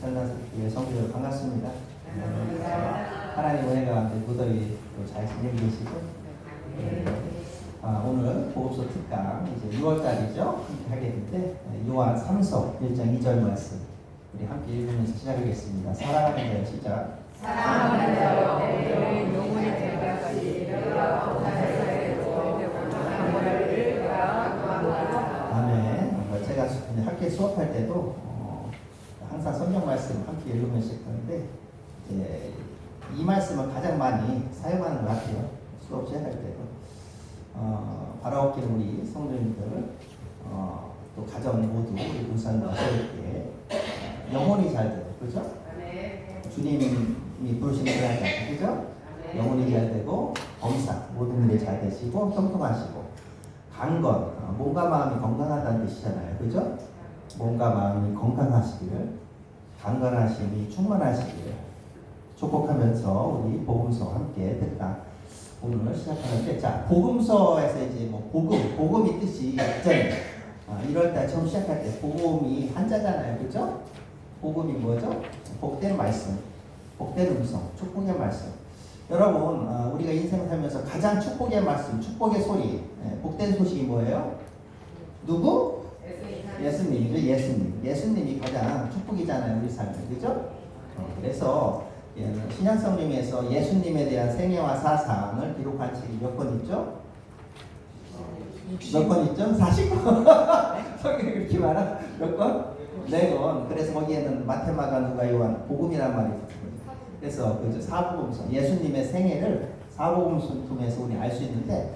설날교회 성도들 반갑습니다. 하나님 은혜가 가운데 무더위 잘 지내고 계시죠? 오늘 보급소 특강 이제 6월달이죠? 함께 하게 될때 요한 3서 1장 2절 말씀 우리 함께 읽으면서 시작하겠습니다. 사랑하는 자여 시작. 사랑하는 자여 내 영혼이 되기까지 내가 감사에 영원하기를 내가 아멘. 제가 학교 수업할 때도 항상 성경 말씀 함께 읽으면서 했는데 이제 이 말씀을 가장 많이 사용하는 것 같아요. 수업 시작할 때도 바라옵기는 우리 성도님들 또 가정 모두 우리 우선 어서있게 영혼이 잘 돼요. 그죠? 주님이 부르시는 그날까지 그죠? 영혼이 잘 되고 범사 모든 일이 잘 되시고 형통하시고 강건 몸과 마음이 건강하다는 뜻이잖아요. 그죠? 몸과 마음이 건강하시기를 강건하심이 충만하시기를 축복하면서 우리 복음서 함께 듣다 오늘 시작하는데 자 복음서에서 이제 뭐 복음이 뜻이 있잖아요. 1월달 처음 시작할 때 복음이 한자잖아요. 그죠? 복음이 뭐죠? 복된 말씀, 복된 음성, 축복의 말씀. 여러분 우리가 인생 살면서 가장 축복의 말씀, 축복의 소리, 복된 소식이 뭐예요? 누구? 예수님이죠. 예수님이 가장 축복이잖아요. 우리 삶에. 그죠? 그래서 신약성경에서 예수님에 대한 생애와 사상을 기록한 책이 몇 권 있죠? 몇 권 있죠? 40권. 성경이 그렇게 많아? 몇 권? 4권. 그래서 거기에는 마태, 마가, 누가, 요한 복음이란 말이 있거든요. 그래서 그 사복음서 예수님의 생애를 사복음서 통해서 우리 알 수 있는데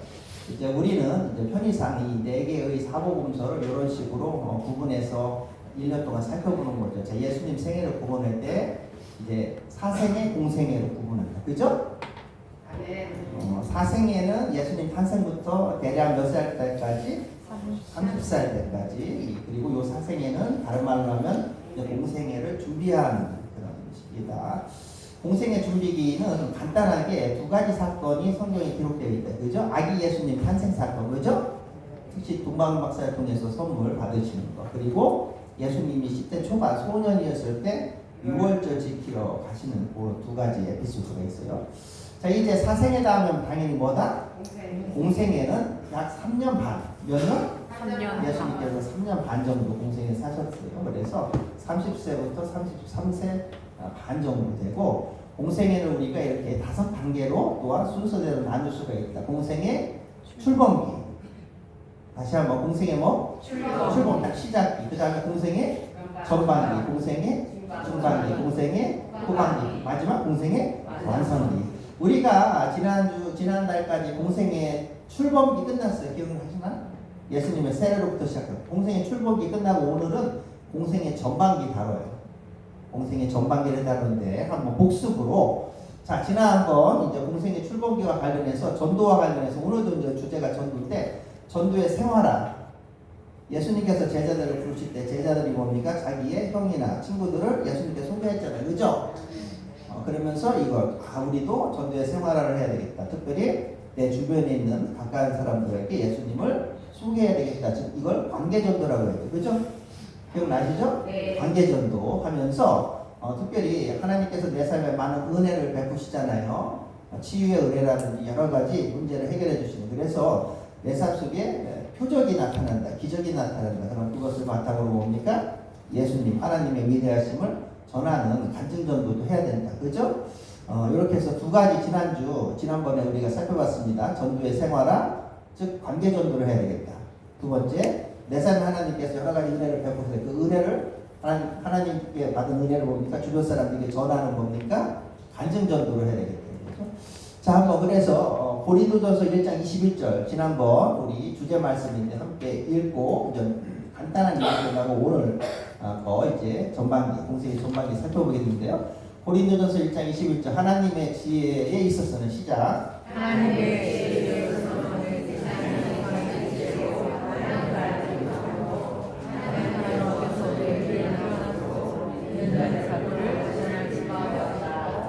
이제 우리는 이제 편의상 이 4개의 사복음서를 이런 식으로 구분해서 1년 동안 살펴보는 거죠. 자, 예수님 생애를 구분할 때 이제 사생애, 공생애로 구분합니다. 그죠? 사생애는 예수님 탄생부터 대략 몇 살 때까지? 30살 때까지. 그리고 요 사생애는 다른 말로 하면 공생애를 준비하는 그런 식이다. 공생애 준비기는 간단하게 2가지 사건이 성경에 기록되어 있다. 그죠? 아기 예수님 탄생 사건. 그죠? 특히 동방 박사를 통해서 선물 받으시는 거. 그리고 예수님이 10대 초반 소년이었을 때 6월절 지키러 가시는 그 2가지 에피소드가 있어요. 자, 이제 사생애다 하면 당연히 뭐다? 공생애는 약 3년 반. 몇 년? 3년. 예수님께서 3년 반 정도 공생애 사셨어요. 그래서 30세부터 33세 반 정도 되고 공생애를 우리가 이렇게 5단계로 또한 순서대로 나눌 수가 있다. 공생애 출범기. 다시 한번 공생애 뭐? 출범 딱 시작기. 그 다음에 공생애 전반기. 공생애 중반기. 공생애 후반기. 마지막 공생애 완성기. 우리가 지난달까지 공생애 출범기 끝났어요. 기억나시나? 예수님의 세례로부터 시작해요. 공생애 출범기 끝나고 오늘은 공생애 전반기 다뤄요. 공생의 전반기를 다루는데 한번 복습으로 자 지난번 이제 공생의 출범기와 관련해서 전도와 관련해서 오늘도 이제 주제가 전도인데 전도의 생활화 예수님께서 제자들을 부르실 때 제자들이 뭡니까? 자기의 형이나 친구들을 예수님께 소개했잖아요. 그죠? 그러면서 이거 우리도 전도의 생활화를 해야 되겠다. 특별히 내 주변에 있는 가까운 사람들에게 예수님을 소개해야 되겠다. 즉 이걸 관계전도라고 해요. 그죠? 기억나시죠? 네. 관계전도 하면서 특별히 하나님께서 내 삶에 많은 은혜를 베푸시잖아요. 치유의 은혜라든지 여러 가지 문제를 해결해 주시는. 그래서 내 삶 속에 표적이 나타난다. 기적이 나타난다. 그럼 그것을 바탕으로 뭡니까? 예수님, 하나님의 위대하심을 전하는 간증전도도 해야 된다. 그죠? 이렇게 해서 2가지 지난번에 우리가 살펴봤습니다. 전도의 생활화, 즉 관계전도를 해야 되겠다. 2번째, 내 삶에 하나님께서 여러 가지 은혜를 베푸세요. 그 은혜를 하나님께 받은 은혜를 뭡니까? 주변 사람들에게 전하는 겁니까? 간증전도를 해야 되겠다. 그렇죠? 자, 한번 그래서 고린도전서 1장 21절 지난번 우리 주제 말씀인데 함께 읽고 간단한 얘기를 하고 오늘 이제 전반기 공생의 전반기 살펴보겠는데요. 고린도전서 1장 21절 하나님의 지혜에 있어서는 시작. 하나님의 지혜에 있어서는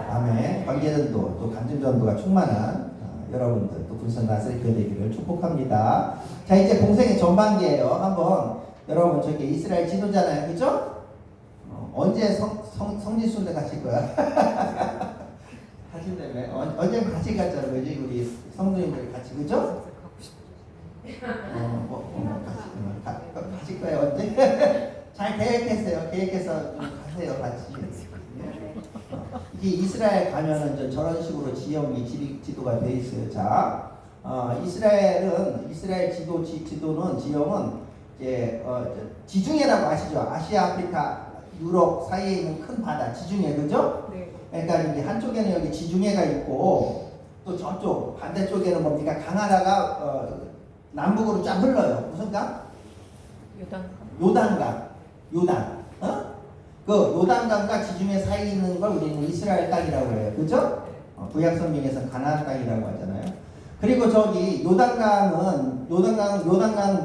아멘. 관계전도 또 간증전도가 충만한 여러분들 또 군산 나스리 교대기를 축복합니다. 자 이제 공생의 전반기예요. 한번 여러분 저기 이스라엘 지도잖아요. 그죠? 언제 성지순례 가실 거야? 가신다며? 언제 같이 가자는 거지 우리 성도님들 같이 그죠? 가실 거예요 언제? 잘 계획했어요. 계획해서 좀 가세요 같이. 이게 이스라엘 가면은 저런 식으로 지형이 지도가 돼 있어요. 자, 이스라엘 지도는 지형은 이제 지중해라고 아시죠? 아시아, 아프리카, 유럽 사이에 있는 큰 바다 지중해 그죠? 네. 그러니까 이제 한쪽에는 여기 지중해가 있고 또 저쪽 반대쪽에는 뭡니까 강하다가 남북으로 쫙 흘러요. 무슨 강? 요단. 그 요단강과 지중해 사이에 있는 걸 우리는 이스라엘 땅이라고 해요. 그죠? 구약 성경에서 가나안 땅이라고 하잖아요. 그리고 저기 요단강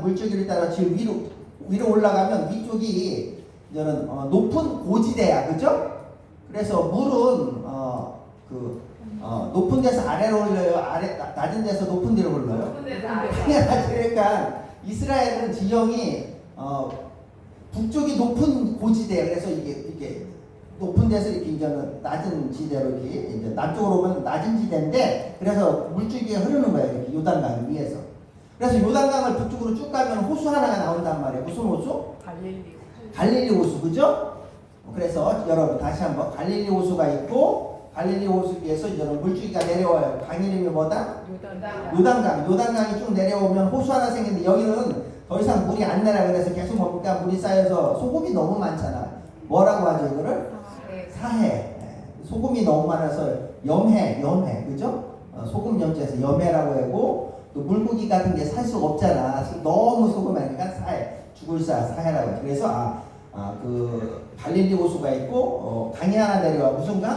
물줄기를 따라 지금 위로 올라가면 위쪽이 이제는 높은 고지대야. 그죠? 그래서 물은 높은 데서 아래로 흘러요. 낮은 데서 높은 데로 흘러요. 그러니까 이스라엘은 지형이 북쪽이 높은 고지대. 그래서 이게 높은 데서 이렇게 이제는 낮은 지대로 이렇게 이제 남쪽으로 오면 낮은 지대인데 그래서 물줄기가 흐르는 거예요. 이렇게 요단강 위에서. 그래서 요단강을 북쪽으로 쭉 가면 호수 하나가 나온단 말이에요. 무슨 호수? 갈릴리 호수. 그죠? 그래서 여러분 다시 한번 갈릴리 호수가 있고 갈릴리 호수 위에서 이제는 물줄기가 내려와요. 강 이름이 뭐다? 요단강이 쭉 내려오면 호수 하나 생기는데 여기는 더 이상 물이 안 내려. 그래서 계속 뭡니까? 물이 쌓여서 소금이 너무 많잖아. 뭐라고 하죠 이거를? 사해. 소금이 너무 많아서 염해. 그죠? 소금 염자에서 염해라고 하고 또 물고기 같은 게 살 수가 없잖아. 너무 소금 많으니까 사해. 죽을 사해라고 하죠. 그래서 그 갈릴리 호수가 있고 강이 하나 내려와. 무슨 강?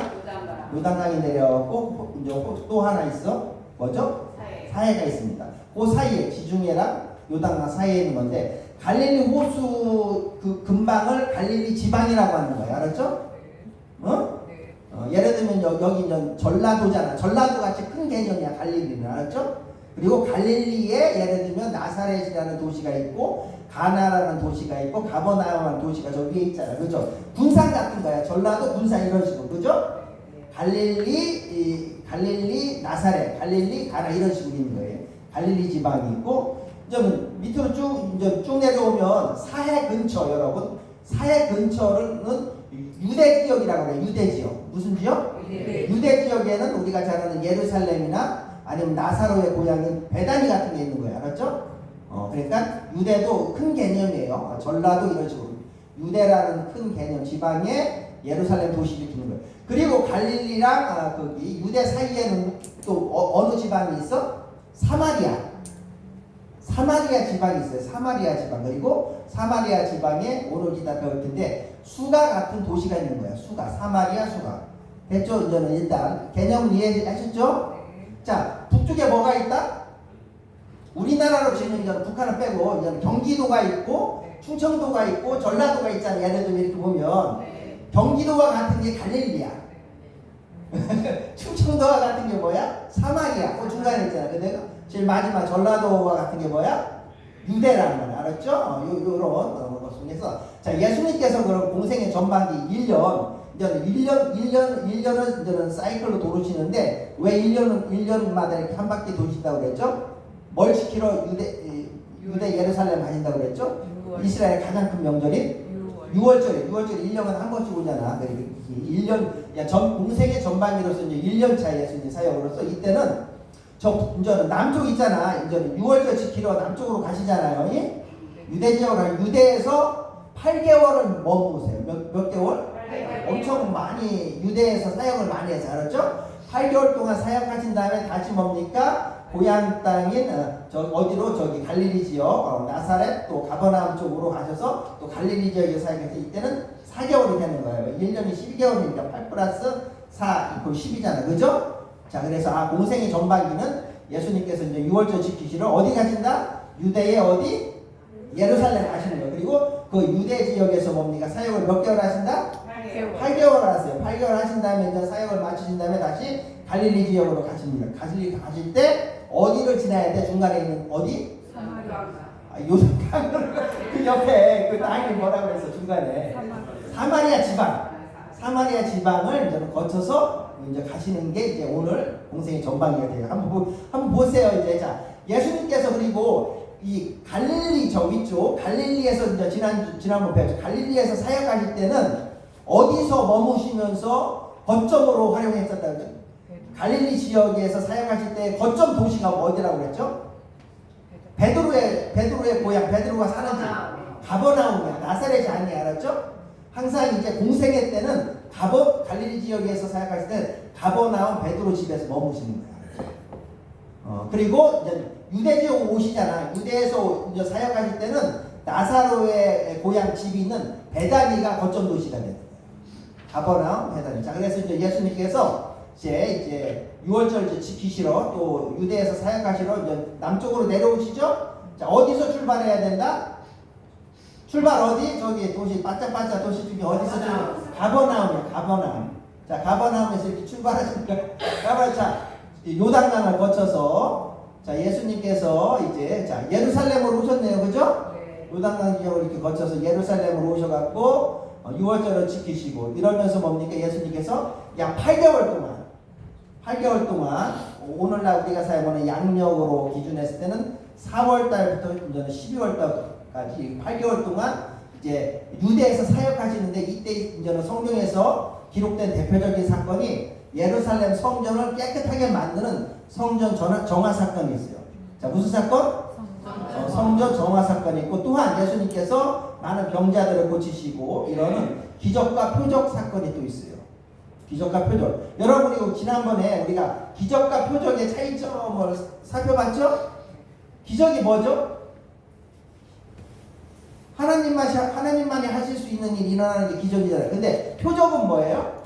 요단강이 내려왔고 이제 또 하나 있어. 뭐죠? 사해가 있습니다. 그 사이에 지중해랑 요단강 사이에 있는 건데 갈릴리 호수 그 근방을 갈릴리 지방이라고 하는 거예요. 알았죠? 예를 들면 여기 이제 전라도잖아. 전라도 같이 큰 개념이야. 갈릴리는. 알았죠? 그리고 갈릴리에 예를 들면 나사렛이라는 도시가 있고 가나라는 도시가 있고 가버나움이라는 도시가 저 위에 있잖아. 그죠? 군산 같은 거야. 전라도 군산 이런 식으로. 그죠? 갈릴리 나사렛, 갈릴리 가나 이런 식으로 있는 거예요. 갈릴리 지방이 있고 좀 밑으로 쭉 내려오면 사해 근처. 여러분 사해 근처는 유대 지역이라고 그래요. 유대 지역. 무슨 지역? 유대 지역에는 우리가 잘 아는 예루살렘이나 아니면 나사로의 고향인 베다니 같은 게 있는 거예요. 알았죠? 그러니까 유대도 큰 개념이에요. 전라도 이런 식으로 유대라는 큰 개념 지방에 예루살렘 도시를 두는 거예요. 그리고 갈릴리랑 거기 유대 사이에는 또 어느 지방이 있어? 사마리아 지방이 있어요. 사마리아 지방. 그리고 사마리아 지방에 오늘 이따 배울 텐데 수가 같은 도시가 있는 거야. 사마리아 수가. 됐죠? 이제는 일단 개념 이해하셨죠? 자, 북쪽에 뭐가 있다? 우리나라로 치면 이제 북한을 빼고 이제 경기도가 있고 충청도가 있고 전라도가 있잖아. 예를 들면 이렇게 보면 경기도와 같은 게 갈릴리야. 충청도와 같은 게 뭐야? 사마리아. 그 중간에 있잖아. 근데 제일 마지막 전라도와 같은 게 뭐야? 유대라는 거야. 알았죠? 요런 것 중에서 자, 예수님께서 그런 공생의 전반기 1년은 이제는 사이클로 도르시는데 왜 1년마다 이렇게 한 바퀴 도신다고 그랬죠? 뭘 지키러 유대 예루살렘 가신다고 그랬죠? 이스라엘 가장 큰 명절인 6월절에 1년에 한 번씩 오잖아. 1년 공생의 전반기로서 이제 1년차 예수님 사역으로서 이때는 이제는 남쪽 있잖아. 이제는 6월절 지키러 남쪽으로 가시잖아요. 유대 지역으로 유대에서 8개월은 머무세요. 몇 개월? 엄청 많이 유대에서 사역을 많이 해서 알았죠? 8개월 동안 사역하신 다음에 다시 뭡니까? 고향 땅인 저기 갈릴리 지역 나사렛 또 가버나움 쪽으로 가셔서 또 갈릴리 지역에 사역해서 이때는 4개월이 되는 거예요. 1년이 12개월이니까 8 플러스 4 이퀄 10이잖아. 그죠? 자, 그래서 공생의 전반기는 예수님께서 이제 6월절 지키시러 어디 가신다? 유대의 어디? 예루살렘 가시는 거예요. 그리고 그 유대 지역에서 뭡니까? 사역을 몇 개월 하신다? 8개월 하세요. 8개월 하신 다음에 이제 사역을 마치신 다음에 다시 갈릴리 지역으로 가십니다. 갈릴리 가실 때 어디를 지나야 돼? 중간에 있는 어디? 사마리아. 요단강 그 옆에 그 땅이 뭐라 그랬어? 중간에 사마리아 지방을 이제 거쳐서 이제 가시는 게 이제 오늘 공생의 전방위가 돼요. 한번 보세요. 이제 자, 예수님께서 그리고 이 갈릴리 저 위쪽 갈릴리에서 이제 지난번 배웠죠. 갈릴리에서 사역하실 때는 어디서 머무시면서 거점으로 활용했었다고 그랬죠? 갈릴리 지역에서 사역하실 때 거점 도시가 어디라고 그랬죠? 베드로의 고향, 베드로가 사는 집 가버나움이야. 나사렛이 아니야. 알았죠? 항상 이제 공생애 때는 갈릴리 지역에서 사역하실 때는 가버나움 베드로 집에서 머무시는 거야. 그리고 이제 유대 지역 오시잖아. 유대에서 이제 사역하실 때는 나사로의 고향 집이 있는 베다니가 거점 도시가 되는 거예요. 가버나움, 베다니. 자, 그래서 이제 예수님께서 이제 6월절 지키시러 또 유대에서 사역하시러 이제 남쪽으로 내려오시죠. 자, 어디서 출발해야 된다? 출발 어디? 저기 도시 반짝반짝 도시 중에 어디서 가버나움이야. 가버나움. 자, 가버나움에서 이렇게 출발하시니까 자, 요단강을 거쳐서 자, 예수님께서 이제 자, 예루살렘으로 오셨네요. 그죠? 요단강 지역을 이렇게 거쳐서 예루살렘으로 오셔갖고 6월절을 지키시고 이러면서 뭡니까? 예수님께서 약 8개월 동안 오늘날 우리가 사용하는 양력으로 기준했을 때는 4월달부터 이제는 12월달까지 8개월 동안 이제 유대에서 사역하시는데 이때 이제는 성경에서 기록된 대표적인 사건이 예루살렘 성전을 깨끗하게 만드는 성전 정화 사건이 있어요. 자, 무슨 사건? 성전 정화 사건이 있고 또한 예수님께서 많은 병자들을 고치시고 이러는 기적과 표적 사건이 또 있어요. 기적과 표적. 여러분, 지난번에 우리가 기적과 표적의 차이점을 살펴봤죠? 기적이 뭐죠? 하나님만이 하실 수 있는 일이 일어나는 게 기적이잖아요. 근데 표적은 뭐예요?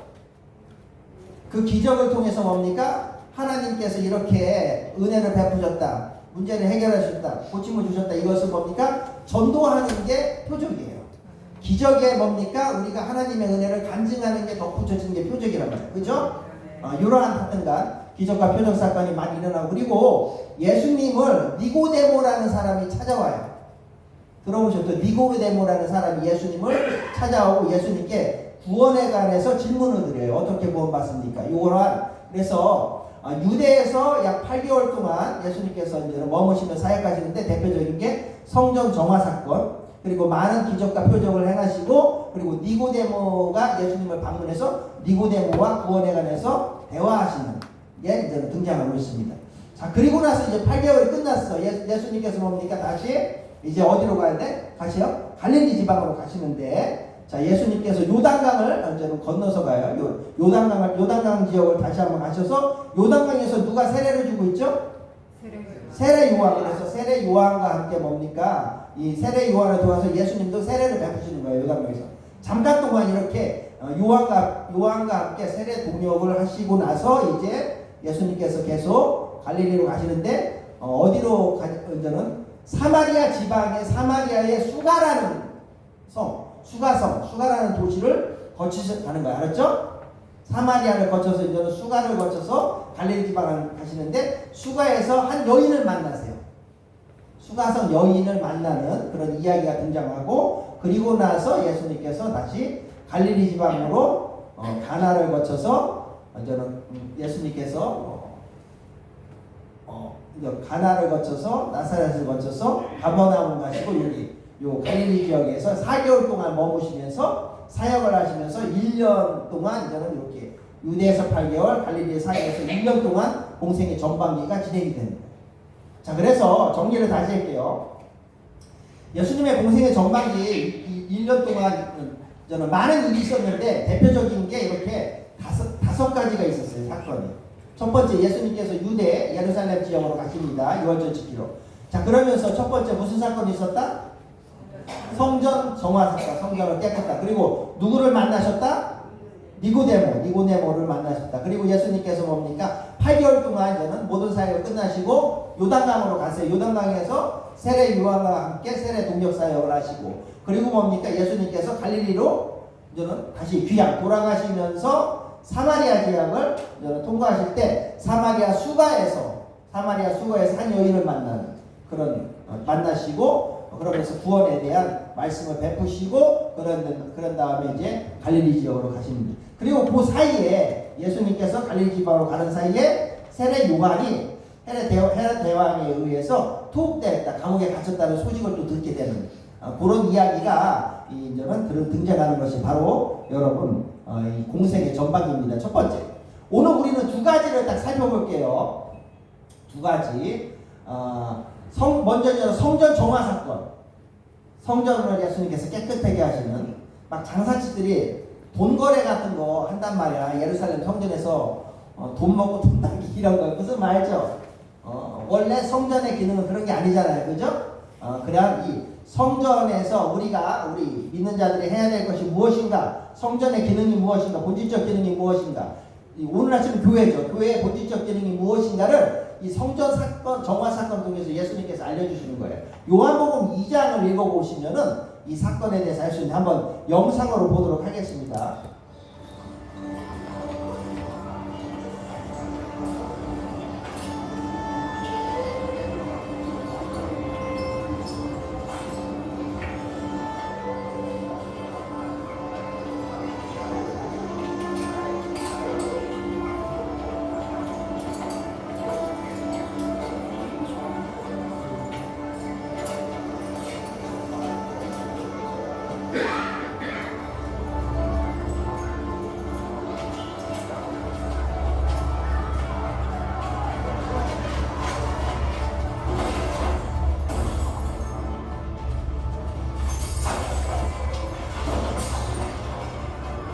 그 기적을 통해서 뭡니까? 하나님께서 이렇게 은혜를 베푸셨다. 문제를 해결하셨다. 고침을 주셨다. 이것을 뭡니까? 전도하는 게 표적이에요. 기적에 뭡니까? 우리가 하나님의 은혜를 간증하는 게 덧붙여지는 게 표적이란 말이에요. 그죠? 이러한 하여튼간 기적과 표적 사건이 많이 일어나고 그리고 예수님을 니고데모라는 사람이 찾아와요. 들어보셨죠? 니고데모라는 사람이 예수님을 찾아오고 예수님께 구원에 관해서 질문을 드려요. 어떻게 구원받습니까? 그래서 유대에서 약 8개월 동안 예수님께서 이제 머무시며 사역하시는데 대표적인 게 성전 정화 사건, 그리고 많은 기적과 표적을 행하시고, 그리고 니고데모가 예수님을 방문해서 니고데모와 구원에 관해서 대화하시는 게 이제 등장하고 있습니다. 자, 그리고 나서 이제 8개월이 끝났어. 예수님께서 뭡니까? 다시 이제 어디로 가야 돼? 다시요? 갈릴리 지방으로 가시는데, 자, 예수님께서 요단강을 이제 건너서 가요. 요단강 지역을 다시 한번 가셔서 요단강에서 누가 세례를 주고 있죠? 세례 요한. 그래서 세례 요한과 함께 뭡니까? 이 세례 요한을 도와서 예수님도 세례를 베푸시는 거예요. 요단강에서. 잠깐 동안 이렇게 요한과 함께 세례 동역을 하시고 나서 이제 예수님께서 계속 갈릴리로 가시는데 어디로 이제는 사마리아 지방의 사마리아의 수가라는 수가라는 도시를 거치셔 가는 거야. 알았죠? 사마리아를 거쳐서 이제는 수가를 거쳐서 갈릴리 지방을 가시는데 수가에서 한 여인을 만나세요. 수가성 여인을 만나는 그런 이야기가 등장하고 그리고 나서 예수님께서 다시 갈릴리 지방으로 가나를 거쳐서 이제는 예수님께서 가나를 거쳐서 나사렛을 거쳐서 가버나움 가시고 여기 요 갈릴리 지역에서 4개월 동안 머무시면서 사역을 하시면서 1년 동안 이제는 이렇게 유대에서 8개월, 갈릴리에 4개월에서 1년 동안 공생의 전반기가 진행이 됩니다. 자, 그래서 정리를 다시 할게요. 예수님의 공생의 전반기 1년 동안 저는 많은 일이 있었는데 대표적인 게 이렇게 다섯 가지가 있었어요. 사건이. 첫 번째, 예수님께서 유대 예루살렘 지역으로 가십니다. 6월절 지키러. 자, 그러면서 첫 번째 무슨 사건이 있었다? 성전 정화 사건, 성전을 깨끗다. 그리고 누구를 만나셨다? 니고데모를 만나셨다. 그리고 예수님께서 뭡니까? 8개월 동안 이제는 모든 사역을 끝나시고 요단강으로 가세요. 요단강에서 세례 요한과 함께 세례 동역 사역을 하시고 그리고 뭡니까? 예수님께서 갈릴리로 이제는 다시 귀양 돌아가시면서 사마리아 지역을 통과하실 때 사마리아 수가에서 한 여인을 만나는 그런 만나시고 그러면서 구원에 대한 말씀을 베푸시고 그런 다음에 이제 갈릴리 지역으로 가십니다. 그리고 그 사이에 예수님께서 갈릴리 지역으로 가는 사이에 세례 요한이 헤롯 대왕에 의해서 투옥되었다, 감옥에 갇혔다는 소식을 또 듣게 되는 그런 이야기가 이제는 등장하는 것이 바로 여러분 이 공생의 전반기입니다. 첫 번째, 오늘 우리는 두 가지를 딱 살펴볼게요. 두 가지. 먼저 성전 정화 사건. 성전을 예수님께서 깨끗하게 하시는 막 장사치들이 돈 거래 같은 거 한단 말이야. 예루살렘 성전에서 돈 먹고 돈 따기 이런 거 무슨 말이죠? 원래 성전의 기능은 그런 게 아니잖아요, 그죠? 그냥 이 성전에서 우리 믿는 자들이 해야 될 것이 무엇인가? 성전의 기능이 무엇인가? 본질적 기능이 무엇인가? 오늘 아침 교회죠. 교회의 본질적 기능이 무엇인가를 이 성전 사건, 정화 사건 통해서 예수님께서 알려주시는 거예요. 요한복음 2장을 읽어보시면은 이 사건에 대해서 알 수 있는 한번 영상으로 보도록 하겠습니다.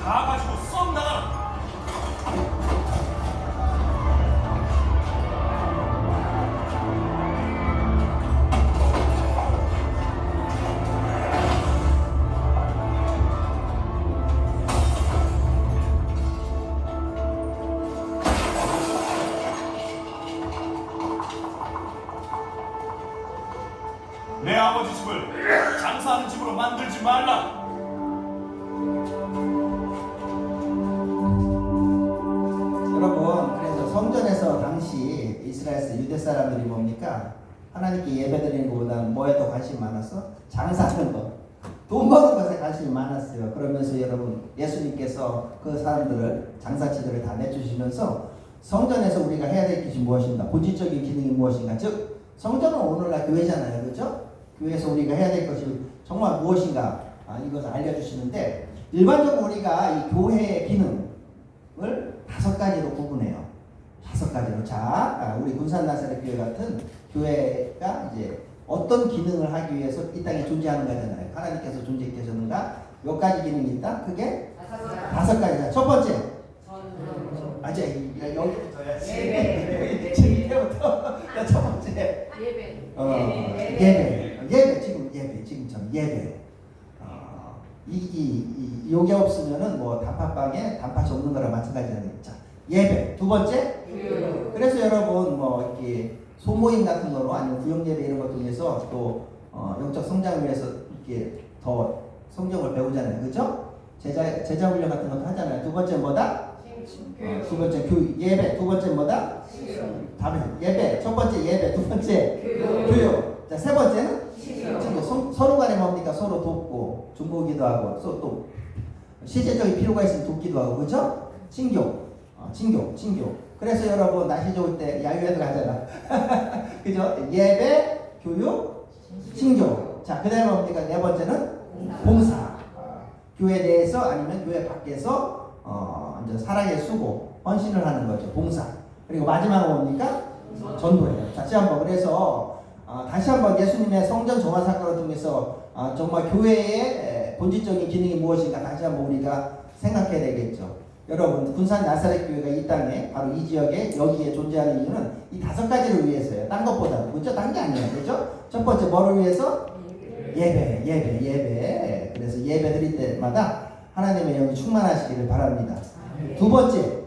다 가지고 썩 나가라. 내 아버지 집을 장사하는 집으로 만들지 말라. 여러분, 그래서 성전에서 당시 이스라엘에서 유대 사람들이 뭡니까? 하나님께 예배드리는 것보다는 뭐에 더 관심이 많았어? 장사하는 것, 돈 버는 것에 관심이 많았어요. 그러면서 여러분, 예수님께서 그 사람들을, 장사치들을 다 내주시면서 성전에서 우리가 해야 될 것이 무엇인가? 본질적인 기능이 무엇인가? 즉, 성전은 오늘날 교회잖아요. 그렇죠? 교회에서 우리가 해야 될 것이 정말 무엇인가? 이것을 알려주시는데, 일반적으로 우리가 이 교회의 기능을 5가지로 구분해요. 5가지로. 자, 우리 군산 나사렛 교회 같은 교회가 이제 어떤 기능을 하기 위해서 이 땅에 존재하는 거잖아요. 하나님께서 존재케 하셨는가? 몇 가지 기능이 있다? 그게 5가지다. 첫 번째. 여기부터야. 이때부터. 첫 번째. 예배. 지금처럼 예배. 요게 없으면은 뭐 단팥빵에 단팥이 없는 거랑 마찬가지잖아요. 자, 예배. 두 번째. 그래서 여러분 뭐 이렇게 소모임 같은 거로 아니면 구역 예배 이런 것 통해서 또 영적 성장을 위해서 이렇게 더 성경을 배우잖아요. 그렇죠? 제자 훈련 같은 것도 하잖아요. 두 번째 뭐다? 두 번째 교육. 예배. 두 번째 뭐다? 답은 예배. 첫 번째 예배. 두 번째 교육. 자, 세 번째는 서로 간에 뭡니까? 서로 돕고 중보기도 하고 또 실제적인 필요가 있으면 돕기도 하고, 그렇죠? 친교. 그래서 여러분 날씨 좋을 때 야유회들 하잖아. 그죠? 예배, 교육, 친교. 자, 그 다음에 뭡니까? 네 번째는 봉사. 교회 내에서 아니면 교회 밖에서 이제 사랑의 수고, 헌신을 하는 거죠. 봉사. 그리고 마지막은 뭡니까? 전도예요. 다시 한번. 그래서 다시 한번 예수님의 성전 정화 사건을 통해서 정말 교회의 본질적인 기능이 무엇인가 다시 한번 우리가 생각해야 되겠죠. 여러분, 군산 나사렛 교회가 이 땅에 바로 이 지역에 여기에 존재하는 이유는 이 5가지를 위해서예요. 딴 것보다도. 그렇죠? 딴 게 아니에요. 그렇죠? 첫 번째 뭐를 위해서? 예배. 그래서 예배 드릴 때마다 하나님의 영이 충만하시기를 바랍니다. 두 번째,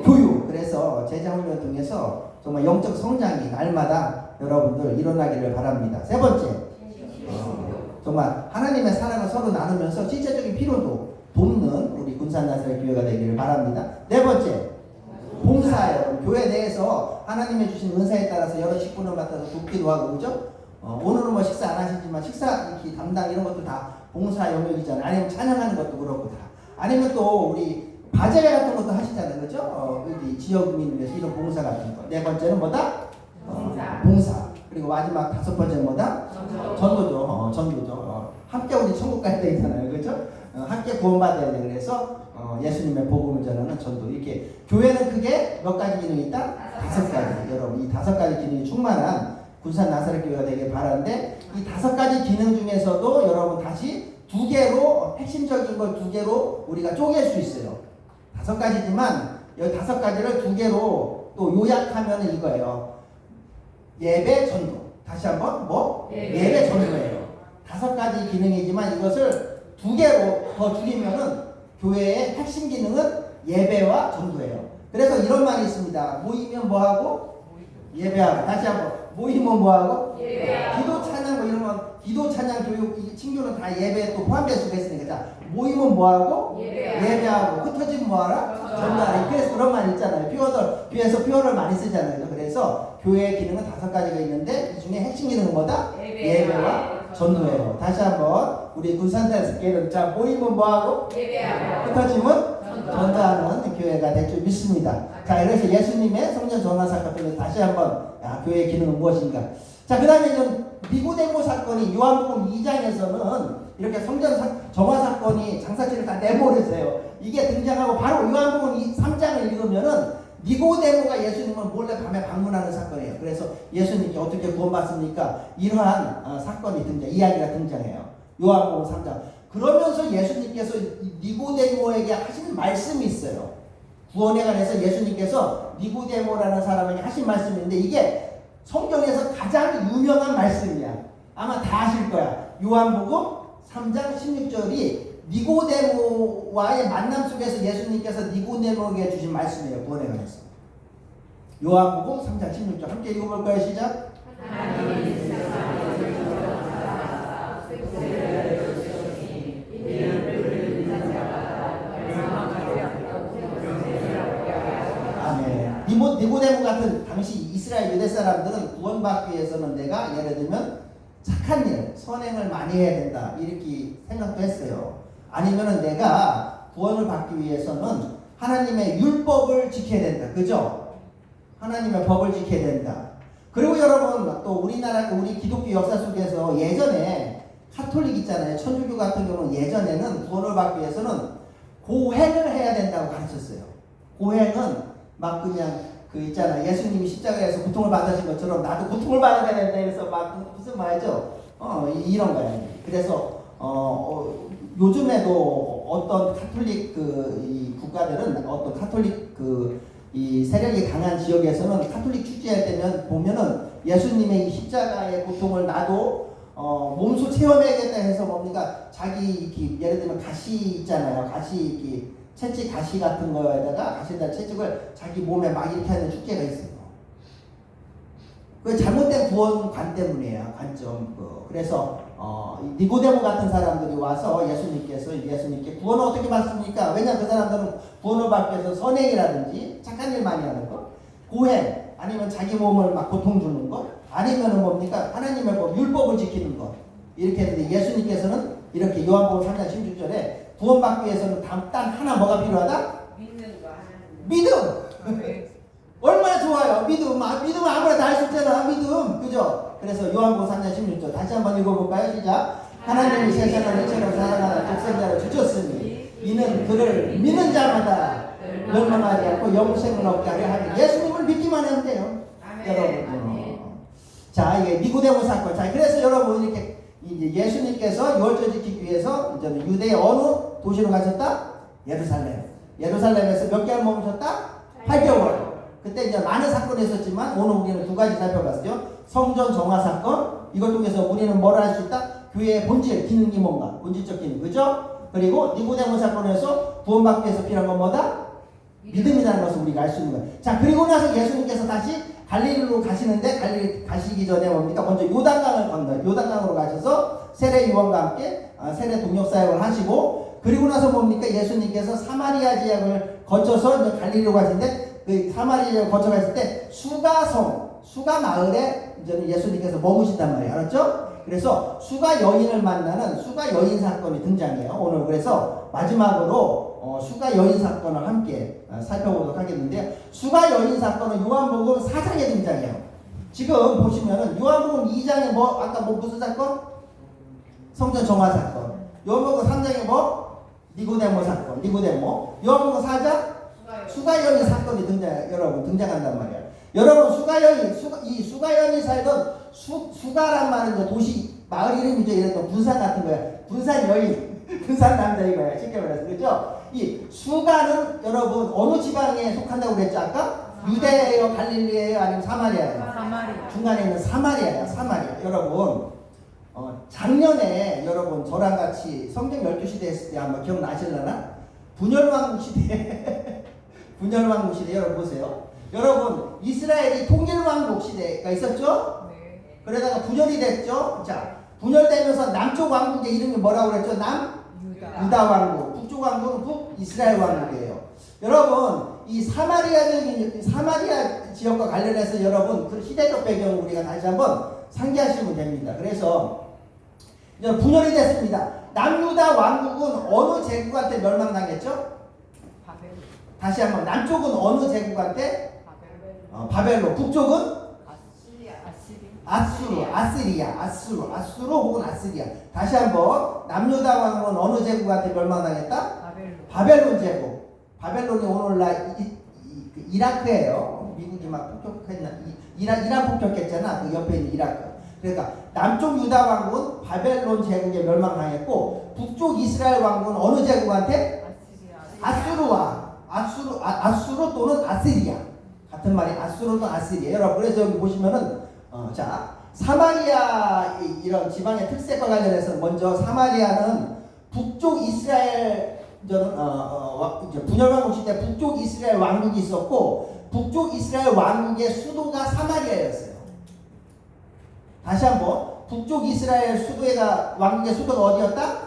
교육. 그래서 제자 훈련을 통해서 정말 영적 성장이 날마다 여러분들 일어나기를 바랍니다. 세 번째, 정말 하나님의 사랑을 서로 나누면서 실제적인 필요도 돕는 우리 군산 나사렛 교회가 되기를 바랍니다. 네 번째, 봉사예요. 교회 내에서 하나님의 주신 은사에 따라서 여러 직분을 맡아서 돕기도 하고, 그죠? 오늘은 뭐 식사 안 하시지만 식사 이렇게 담당 이런 것도 다 봉사 영역이잖아요. 아니면 찬양하는 것도 그렇고 다. 아니면 또 우리 바제회 같은 것도 하시잖아요. 그죠? 여기 지역민을 위해서 이런 봉사 같은 거. 네 번째는 뭐다? 봉사. 그리고 마지막 다섯 번째는 뭐다? 전도죠. 전도죠. 함께 우리 천국 가야 되잖아요. 그죠? 함께 구원받아야 돼. 그래서 예수님의 복음을 전하는 전도. 이렇게 교회는 크게 몇 가지 기능이 있다? 다섯 가지. 여러분 이 다섯 가지 기능이 충만한 군산 나사렛 교회가 되길 바라는데 이 다섯 가지 기능 중에서도 여러분 다시 두 개로 핵심적인 걸 두 개로 우리가 쪼갤 수 있어요. 다섯 가지지만 여기 다섯 가지를 두 개로 또 요약하면 이거예요. 예배 전도. 다시 한번 뭐? 예배 전도예요. 다섯 가지 기능이지만 이것을 두 개로 더 줄이면은 교회의 핵심 기능은 예배와 전도예요. 그래서 이런 말이 있습니다. 모이면 뭐하고? 예배하고. 다시 한번 모이면 뭐하고? 예배하고. 기도 찬양 뭐 이런 거 기도 찬양 교육 이 친구는 다 예배에 또 포함될 수가 있으니까 자 모이면 뭐하고? 예배하고. 흩어지면 뭐하라? 전도하라. 그래서 그런 말 있잖아요. 교회에서 표현을 많이 쓰잖아요. 그래서 교회의 기능은 다섯 가지가 있는데 이 중에 핵심 기능은 뭐다? 예배와 전도예요. 다시 한번 우리 군산대에서 교회는 자 모이면 뭐하고? 예배하고. 흩어지면 전도하는 교회가 될 줄 믿습니다. 자, 그래서 예수님의 성전 정화 사건 때문에 다시 한번 교회의 기능은 무엇인가? 자, 그 다음에 좀 니고데모 사건이 요한복음 2장에서는 이렇게 성전 정화 사건이 장사치를 다 내버렸어요. 이게 등장하고 바로 요한복음 3장을 읽으면은 니고데모가 예수님을 몰래 밤에 방문하는 사건이에요. 그래서 예수님께 어떻게 구원받습니까? 이러한 사건이 이야기가 등장해요. 요한복음 3장. 그러면서 예수님께서 니고데모에게 하신 말씀이 있어요. 구원에 관해서 예수님께서 니고데모라는 사람에게 하신 말씀이 있는데 이게 성경에서 가장 유명한 말씀이야. 아마 다 아실 거야. 요한복음 3장 16절이 니고데모와의 만남 속에서 예수님께서 니고데모에게 주신 말씀이에요. 구원에 관해서. 요한복음 3장 16절 함께 읽어볼까요? 시작. 니고데모 같은 당시 이스라엘 유대 사람들은 구원받기 위해서는 내가 예를 들면 착한 일, 선행을 많이 해야 된다 이렇게 생각도 했어요. 아니면은 내가 구원을 받기 위해서는 하나님의 율법을 지켜야 된다. 그죠? 하나님의 법을 지켜야 된다. 그리고 여러분 또 우리나라 우리 기독교 역사 속에서 예전에 카톨릭 있잖아요. 천주교 같은 경우는 예전에는 구원을 받기 위해서는 고행을 해야 된다고 가르쳤어요. 고행은 막 그냥 그 있잖아 예수님이 십자가에서 고통을 받으신 것처럼 나도 고통을 받아야 된다 해서 막 무슨 말이죠? 이런 거야. 그래서 요즘에도 어떤 카톨릭 이 국가들은 어떤 카톨릭 이 세력이 강한 지역에서는 카톨릭 축제할 때면 보면은 예수님의 이 십자가의 고통을 나도 몸소 체험해야겠다 해서 뭡니까 자기 이렇게 예를 들면 가시 있잖아요. 가시 이렇게 채찍 가시 같은 거에다가 가시에다 채찍을 자기 몸에 막 이렇게 하는 축제가 있어요. 그 잘못된 구원관 때문이에요. 관점. 그래서 니고데모 같은 사람들이 와서 예수님께 구원을 어떻게 받습니까? 왜냐 그 사람들은 구원을 받기 위해서 선행이라든지 착한 일 많이 하는 것, 고행 아니면 자기 몸을 막 고통 주는 것, 아니면은 뭡니까 하나님의 법 율법을 지키는 것 이렇게 했는데 예수님께서는 이렇게 요한복음 3장 16절에 구원받기 위해서는 단 하나 뭐가 필요하다? 믿음. 얼마나 좋아요. 믿음은 아무나 다 할 수 있잖아. 믿음. 그죠? 그래서 요한복음 3장 16절 다시 한번 읽어볼까요? 시작. 하나님이 세상을 이처럼 사랑하는 독생자를 주셨으니 이는 그를 믿는 자마다 멸망하지 않고 영생을 얻게 하려 하니 예수님을 믿기만 하면 돼요. 여러분. 자 이게 니고데모 사건. 자 그래서 여러분 이렇게 이제 예수님께서 유월절 지키기 위해서 이제는 유대의 어느 도시로 가셨다? 예루살렘. 예루살렘에서 몇 개월 머무셨다? 8개월. 그때 이제 많은 사건이 있었지만 오늘 우리는 두 가지 살펴봤어요. 성전 정화 사건. 이걸 통해서 우리는 뭘 할 수 있다? 교회의 본질, 기능이 뭔가? 본질적 기능. 그죠? 그리고 니고데모 사건에서 구원받기 위해서 필요한 건 뭐다? 믿음이라는 것을 우리가 알 수 있는 거예요. 자, 그리고 나서 예수님께서 다시 갈릴리로 가시는데 갈릴리 가시기 전에 뭡니까? 먼저 요단강을 건너요. 요단강으로 가셔서 세례 요한과 함께 세례 동역 사역을 하시고 그리고 나서 뭡니까? 예수님께서 사마리아 지역을 거쳐서 이제 갈릴리로 가시는데 그 사마리아 지역을 거쳐갔을 때 수가성 수가 마을에 이제는 예수님께서 머무신단 말이에요. 알았죠? 그래서 수가 여인을 만나는 수가 여인 사건이 등장해요. 오늘 그래서 마지막으로 수가 여인 사건을 함께 살펴보도록 하겠는데요. 수가 여인 사건은 요한복음 4장에 등장해요. 지금 보시면은 요한복음 2장에 아까 무슨 사건? 성전 정화 사건. 요한복음 3장에 니고데모 사건. 니고데모. 요한복음 4장 수가 여인 사건이 등장한단 말이에요. 여러분 이 수가 여인이 살던 수가란 말은 이제 도시 마을 이름이죠. 이랬던 군산 같은 거야. 군산 여인, 군산 남자 이거야. 쉽게 말해서 그렇죠? 이 수가는 여러분 어느 지방에 속한다고 그랬죠 아까? 유대예요, 갈릴리예요, 아니면 사마리아예요? 사마리아. 중간에 있는 사마리아예요. 사마리아. 여러분 작년에 여러분 저랑 같이 성경 12시대 했을 때 한번 기억나실려나? 분열왕국 시대 분열왕국 시대 여러분 보세요. 여러분 이스라엘이 통일왕국 시대가 있었죠? 네. 그러다가 분열이 됐죠? 자, 분열되면서 남쪽 왕국의 이름이 뭐라고 그랬죠? 유다 왕국. 북쪽 왕국은 북이스라엘 왕국이에요. 여러분 이 사마리아 지역과 관련해서 여러분 그 시대적 배경을 우리가 다시 한번 상기하시면 됩니다. 그래서 이제 분열이 됐습니다. 남유다 왕국은 어느 제국한테 멸망당했죠? 바벨. 다시 한번 남쪽은 어느 제국한테? 바벨. 바벨론. 북쪽은? 아수르 혹은 아시리아. 다시 한번 남유다 왕국은 어느 제국한테 멸망당했다? 바벨론 제국. 바벨론이 오늘날 이라크예요. 미국이 막 폭격했나? 이란 폭격했잖아. 그 옆에 있는 이라크. 그러니까 남쪽 유다 왕국은 바벨론 제국에 멸망당했고 북쪽 이스라엘 왕국은 어느 제국한테? 아수르 또는 아시리아. 같은 말이 아수르 또는 아시리아. 여러분 그래서 여기 보시면은 자 사마리아 이런 지방의 특색과 관련해서 먼저 사마리아는 북쪽 이스라엘 분열왕국 시대 북쪽 이스라엘 왕국이 있었고 북쪽 이스라엘 왕국의 수도가 사마리아였어요. 다시 한번 북쪽 이스라엘 왕국의 수도가 어디였다?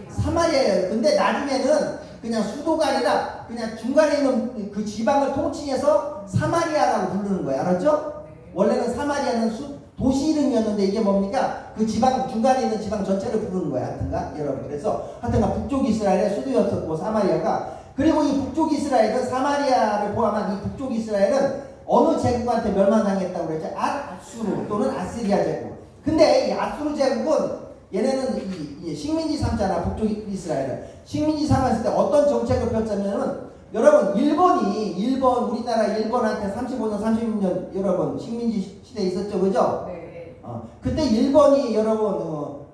사마리아예요. 근데 나중에는 그냥 수도가 아니라 그냥 중간에 있는 그 지방을 통칭해서 사마리아라고 부르는 거예요. 알았죠? 원래는 사마리아는 도시 이름이었는데 이게 뭡니까? 그 지방 중간에 있는 지방 전체를 부르는 거야. 하여튼가 여러분 그래서 하여튼가 북쪽 이스라엘의 수도였었고 사마리아가 그리고 이 북쪽 이스라엘은 사마리아를 포함한 이 북쪽 이스라엘은 어느 제국한테 멸망당했다고 그랬죠? 아수르 또는 아시리아 제국. 근데 이 아수르 제국은 얘네는 이 식민지 삼잖아. 북쪽 이스라엘은 식민지 삼았을 때 어떤 정책을 폈냐면은 여러분 우리나라 일본한테 35년 36년 여러분 식민지 시대에 있었죠. 그죠? 네. 그때 일본이 여러분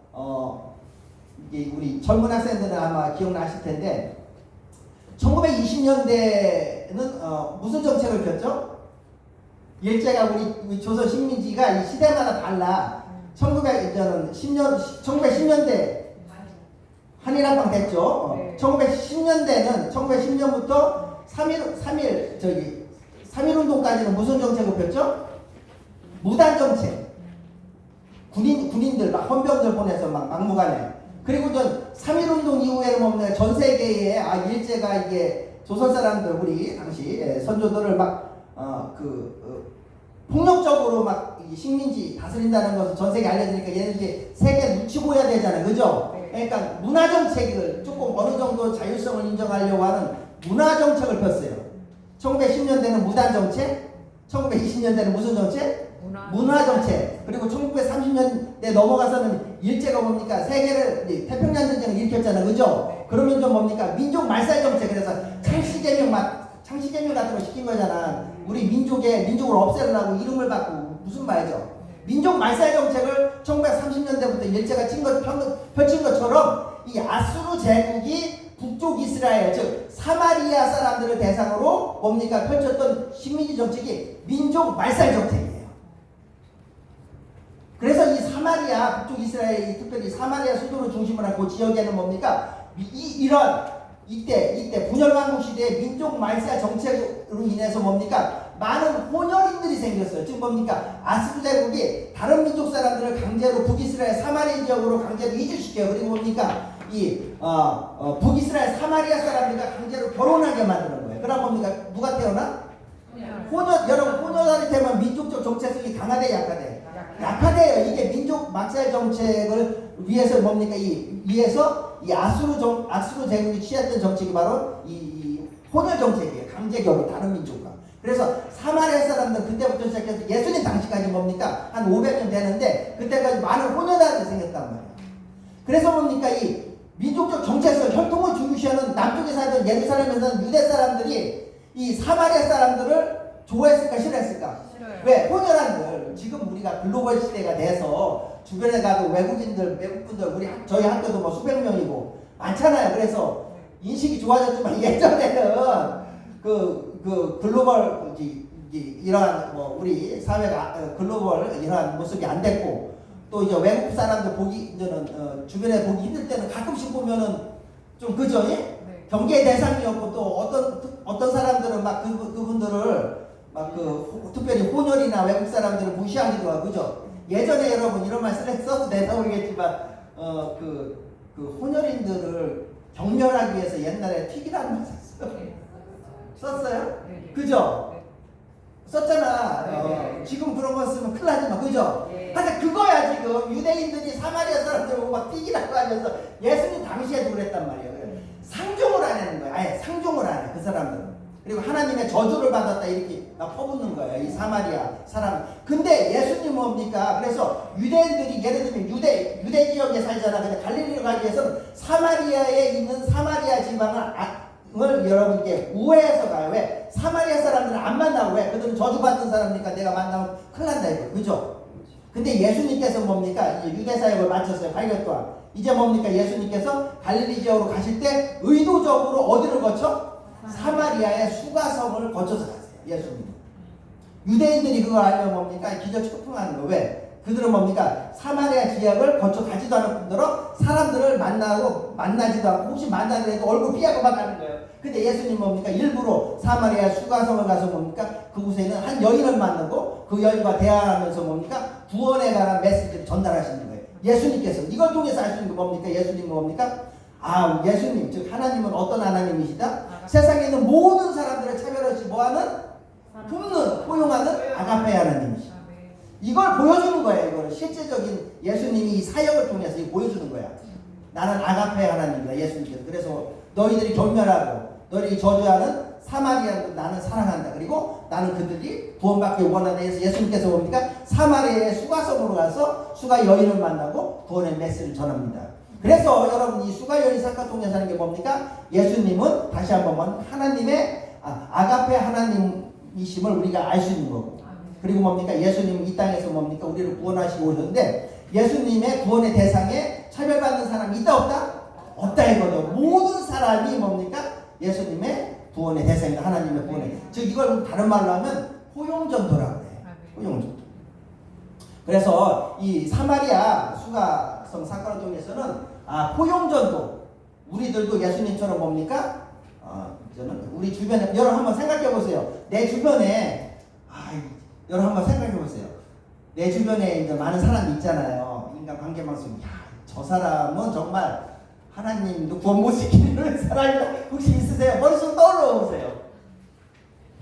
이게 우리 젊은 학생들은 아마 기억나실 텐데 1920년대는 무슨 정책을 폈죠? 일제가 우리 조선 식민지가 이 시대마다 달라. 1910년대 한일합방 됐죠. 네. 1910년부터 3.1운동까지는 무슨 정책을 폈죠? 무단 정책. 군인들 막 헌병들 보내서 막 막무가내. 그리고 3.1운동 이후에는 뭡니까? 전 세계에 일제가 이게 조선 사람들 우리 당시 선조들을 막 폭력적으로 막 식민지 다스린다는 것을 전 세계에 알려주니까 얘네들이 세계 눈치 보여야 되잖아요. 그죠? 그러니까 문화정책을 조금 어느 정도 자율성을 인정하려고 하는 문화정책을 폈어요. 1910년대는 무단정책, 1920년대는 무슨 정책? 문화정책. 그리고 1930년대 넘어가서는 일제가 뭡니까? 세계를 태평양 전쟁을 일으켰잖아요. 그죠? 그러면 좀 뭡니까? 민족 말살 정책. 그래서 창시개명 같은 거 시킨 거잖아. 우리 민족을 없애려고 이름을 바꾸고 무슨 말이죠? 민족 말살 정책을 1930년대부터 일제가 펼친 것처럼 이 아수르 제국이 북쪽 이스라엘 즉 사마리아 사람들을 대상으로 뭡니까? 펼쳤던 식민지 정책이 민족 말살 정책이에요. 그래서 이 사마리아 북쪽 이스라엘이 특별히 사마리아 수도를 중심으로 한 그 지역에는 뭡니까? 이때 분열왕국 시대의 민족 말살 정책으로 인해서 뭡니까? 많은 혼혈인들이 생겼어요. 지금 뭡니까? 아수르 제국이 다른 민족 사람들을 강제로 북이스라엘 사마리아 지역으로 강제로 이주시켜요. 그리고 뭡니까? 북이스라엘 사마리아 사람들과 강제로 결혼하게 만드는 거예요. 그럼 뭡니까? 누가 태어나? 여러분 혼혈이 되면 민족적 정체성이 강하대 약하대? 약하대요. 이게 민족 막살 정책을 위해서 뭡니까? 위해서 이 아수르 제국이 취했던 정책이 바로 이 혼혈 정책이에요. 강제 결혼 다른 민족과. 그래서 사마리아 사람들 그때부터 시작해서 예수님 당시까지 뭡니까? 한 500년 되는데 그때까지 많은 혼혈아들이 생겼단 말이에요. 그래서 뭡니까? 이 민족적 정체성, 혈통을 중시하는 남쪽에 살던 예루살렘에 사는 유대 사람들이 이 사마리아 사람들을 좋아했을까 싫어했을까? 싫어요. 왜? 혼혈한들 지금 우리가 글로벌 시대가 돼서 주변에 가도 외국인들, 외국분들 저희 학교도 뭐 수백 명이고 많잖아요. 그래서 인식이 좋아졌지만 예전에는 그 글로벌 이러한 뭐 우리 사회가 글로벌 이러한 모습이 안 됐고 또 이제 외국 사람들 이제는 주변에 보기 힘들 때는 가끔씩 보면은 좀 그죠? 경계 대상이었고 또 어떤 사람들은 막 그분들을 막 특별히 혼혈이나 외국 사람들을 무시하기도 하고 그죠? 예전에 여러분 이런 말 써도 되나 모르겠지만 그 혼혈인들을 경멸하기 위해서 옛날에 튀기라는 말 썼어요? 그죠? 썼잖아. 지금 그런 거 쓰면 큰일 나지만 그죠? 근데 그거야 지금 유대인들이 사마리아 사람들 보고 막 튀기라고 하면서 예수님 당시에도 그랬단 말이에요. 상종을 안 하는 거야. 아예 상종을 안 해. 그 사람들은. 그리고 하나님의 저주를 받았다 이렇게 막 퍼붓는 거예요. 이 사마리아 사람. 근데 예수님은 뭡니까? 그래서 유대인들이 예를 들면 유대 지역에 살잖아. 근데 갈릴리로 가기 위해서는 사마리아에 있는 사마리아 지방을 여러분께 우회해서 가요. 왜? 사마리아 사람들은 안 만나고 왜? 그들은 저주받는 사람이니까 내가 만나면 큰일 난다 이거. 그죠? 근데 예수님께서 뭡니까? 유대 사역을 마쳤어요. 8년 동안. 이제 뭡니까? 예수님께서 갈릴리 지역으로 가실 때 의도적으로 어디를 거쳐? 사마리아의 수가성을 거쳐서 갔어요. 예수님은. 유대인들이 그걸 알면 뭡니까? 기적초풍하는 거. 왜? 그들은 뭡니까? 사마리아 지역을 거쳐 가지도 않은 뿐더러 사람들을 만나지도 않고 혹시 만나더라도 해도 얼굴 피하고 막 가는 거예요. 근데 예수님 뭡니까? 일부러 사마리아 수가성을 가서 뭡니까? 그곳에는 한 여인을 만나고 그 여인과 대화하면서 뭡니까? 구원에 관한 메시지를 전달하시는 거예요. 예수님께서 이걸 통해서 알 수 있는 게 뭡니까? 예수님은 뭡니까? 예수님 즉 하나님은 어떤 하나님이시다? 세상에 있는 모든 사람들을 차별없이 뭐하는? 품는, 포용하는 아가페 하나님이시다. 이걸 보여주는 거예요. 이거를 실제적인 예수님이 이 사역을 통해서 이거 보여주는 거야. 나는 아가페 하나님이다. 예수님께서. 그래서 너희들이 경멸하고 너희들이 저주하는 사마리아를 나는 사랑한다. 그리고 나는 그들이 구원받기 원한다 해서 예수님께서 뭡니까? 사마리아의 수가성으로 가서 수가 여인을 만나고 구원의 메시지를 전합니다. 그래서 여러분 이 수가 여인 사건 통해서 하는 게 뭡니까? 예수님은 다시 한번 하나님의 아가페 하나님이심을 우리가 알 수 있는 거고 그리고 뭡니까? 예수님은 이 땅에서 뭡니까? 우리를 구원하시고 오셨는데 예수님의 구원의 대상에 차별받는 사람이 있다 없다? 없다 이거죠. 모든 사람이 뭡니까? 예수님의 구원의 대상이다. 하나님의 구원의. 즉 이걸 다른 말로 하면 포용전도라고 해요. 포용전도. 그래서 이 사마리아 수가성 사건을 통해서는 포용전도 우리들도 예수님처럼 뭡니까? 저는 우리 주변에 여러분 한번 생각해 보세요. 내 주변에 여러분 한번 생각해 보세요. 내 주변에 이제 많은 사람이 있잖아요. 인간 관계망성. 저 사람은 정말 하나님도 구원 못 시키는 사람이 혹시 있으세요? 머릿속 떠올려 보세요.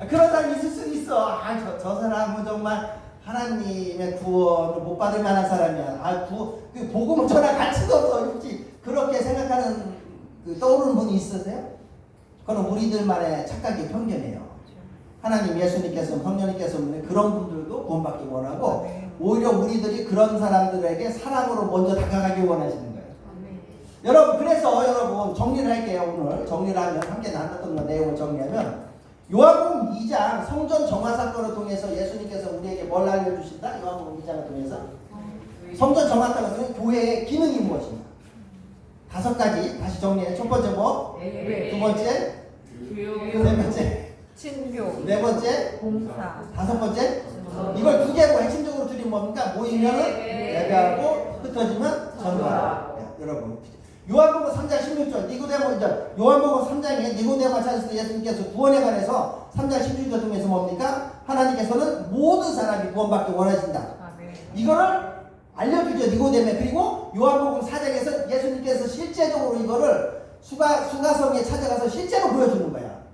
그런 사람이 있을 수 있어. 저 사람은 정말 하나님의 구원을 못 받을 만한 사람이야. 그 복음을 전할 가치도 없어. 혹시 그렇게 생각하는 떠오르는 분이 있으세요? 그건 우리들만의 착각이 편견이에요. 하나님 예수님께서 성령님께서 그런 분들도 구원받기 원하고 오히려 우리들이 그런 사람들에게 사랑으로 먼저 다가가기 원하시는 거예요. 여러분 그래서 여러분 정리를 할게요. 오늘 정리를 하면 함께 나눴던 내용을 정리하면 요한복음 2장 성전 정화 사건을 통해서 예수님께서 우리에게 뭘 알려주신다? 요한복음 2장을 통해서 성전 정화 사건은 교회의 기능이 무엇인가? 5가지 다시 정리해. 첫 번째 뭐? 두 번째? 세 번째? 친교. 네 번째? 봉사. 5번째? 이걸 2개로 핵심적으로 줄이면 뭡니까? 모이면은 예배하고 흩어지면 전도하라. 여러분 요한복음 3장 16절 니고데모 요한복음 3장에 니고데모가 찾았을 때 예수님께서 구원에 관해서 3장 16절 통해서 뭡니까? 하나님께서는 모든 사람이 구원받기 원하신다. 이거를 알려주죠. 니고데모에. 그리고 요한복음 4장에서 예수님께서 실제적으로 이거를 수가성에 찾아가서 실제로 보여주는 거야.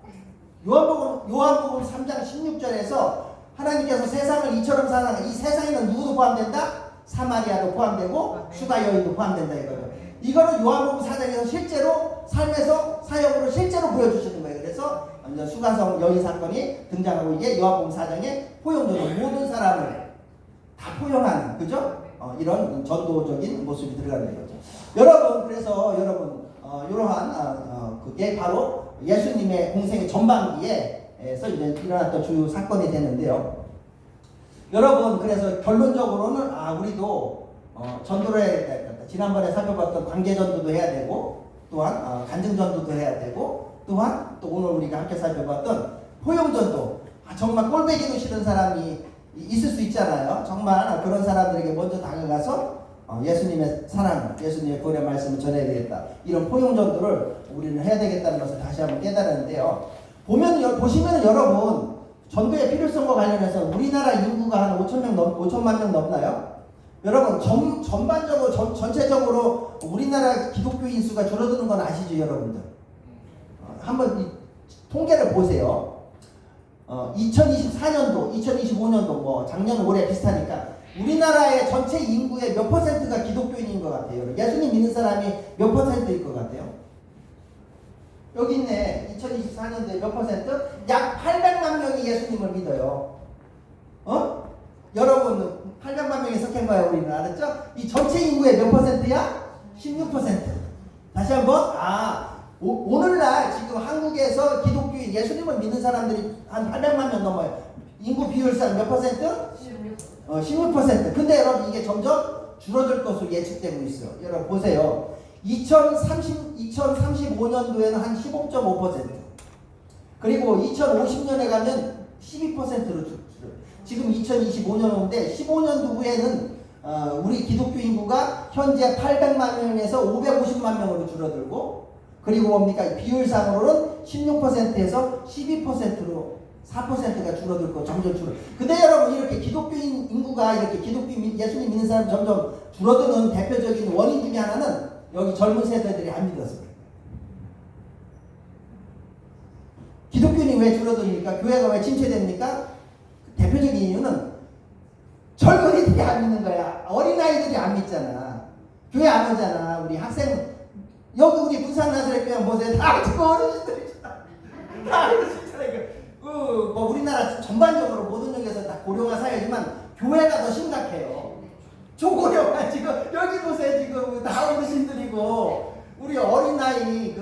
요한복음 3장 16절에서 하나님께서 세상을 이처럼 사랑, 이 세상에는 누구도 포함된다? 사마리아도 포함되고 슈가 여인도 포함된다 이거죠. 이거는 요한복음 4장에서 실제로 삶에서 사역으로 실제로 보여주시는 거예요. 그래서 슈가성 여인 사건이 등장하고 이게 요한복음 4장의 포용전도 모든 사람을 다 포용하는 그죠? 이런 전도적인 모습이 들어가는 거죠. 여러분 그래서 여러분 이러한 그게 바로 예수님의 공생의 전반기에서 이제 일어났던 주요 사건이 되는데요. 여러분 그래서 결론적으로는 우리도 전도를 해야 되겠다. 지난번에 살펴봤던 관계 전도도 해야 되고 또한 간증 전도도 해야 되고 또한 또 오늘 우리가 함께 살펴봤던 포용 전도. 정말 꼴배기도 싫은 사람이 있을 수 있잖아요. 정말 그런 사람들에게 먼저 다가가서 예수님의 사랑, 예수님의 구원의 말씀을 전해야 되겠다. 이런 포용 전도를 우리는 해야 되겠다는 것을 다시 한번 깨달았는데요. 보시면 여러분 전도의 필요성과 관련해서 우리나라 인구가 한 5천만 명 넘나요? 여러분 전반적으로 전체적으로 우리나라 기독교인 수가 줄어드는 건 아시죠, 여러분들? 한번 이 통계를 보세요. 2024년도, 2025년도 뭐 작년 올해 비슷하니까 우리나라의 전체 인구의 몇 퍼센트가 기독교인인 것 같아요? 예수님 믿는 사람이 몇 퍼센트일 것 같아요? 여기 있네. 2024년도에 몇 퍼센트? 약 800만 명이 예수님을 믿어요. 여러분 800만 명이 속한 거야 우리는. 알았죠? 이 전체 인구의 몇 퍼센트야? 16%. 다시 한번 오늘날 지금 한국에서 기독교인 예수님을 믿는 사람들이 한 800만 명 넘어요. 인구 비율상 몇 퍼센트? 16%. 근데 여러분 이게 점점 줄어들 것으로 예측되고 있어요. 여러분 보세요. 2035년도에는 한 15.5%. 그리고 2050년에 가면 12%로 줄어요. 지금 2025년인데 15년 후에는 우리 기독교 인구가 현재 800만 명에서 550만 명으로 줄어들고 그리고 뭡니까? 비율상으로는 16%에서 12%로 4%가 줄어들 거 점점 줄어. 근데 여러분 이렇게 기독교인 인구가 이렇게 예수님 믿는 사람 점점 줄어드는 대표적인 원인 중에 하나는 여기 젊은 세대들이 안 믿어서 그래요. 기독교인이 왜 줄어듭니까? 교회가 왜 침체됩니까? 대표적인 이유는 젊은이들이 안 믿는 거야. 어린아이들이 안 믿잖아. 교회 안 오잖아. 우리 학생 여기 우리 부산 나사렛 교회 보세요. 다 지금 어르신들이잖아. 다 어르신들이잖아. 뭐 우리나라 전반적으로 모든 쪽에서 다 고령화 사회지만 교회가 더 심각해요. 초고령화 지금 여기 보세요. 지금 다 어르신들이고 우리 어린아이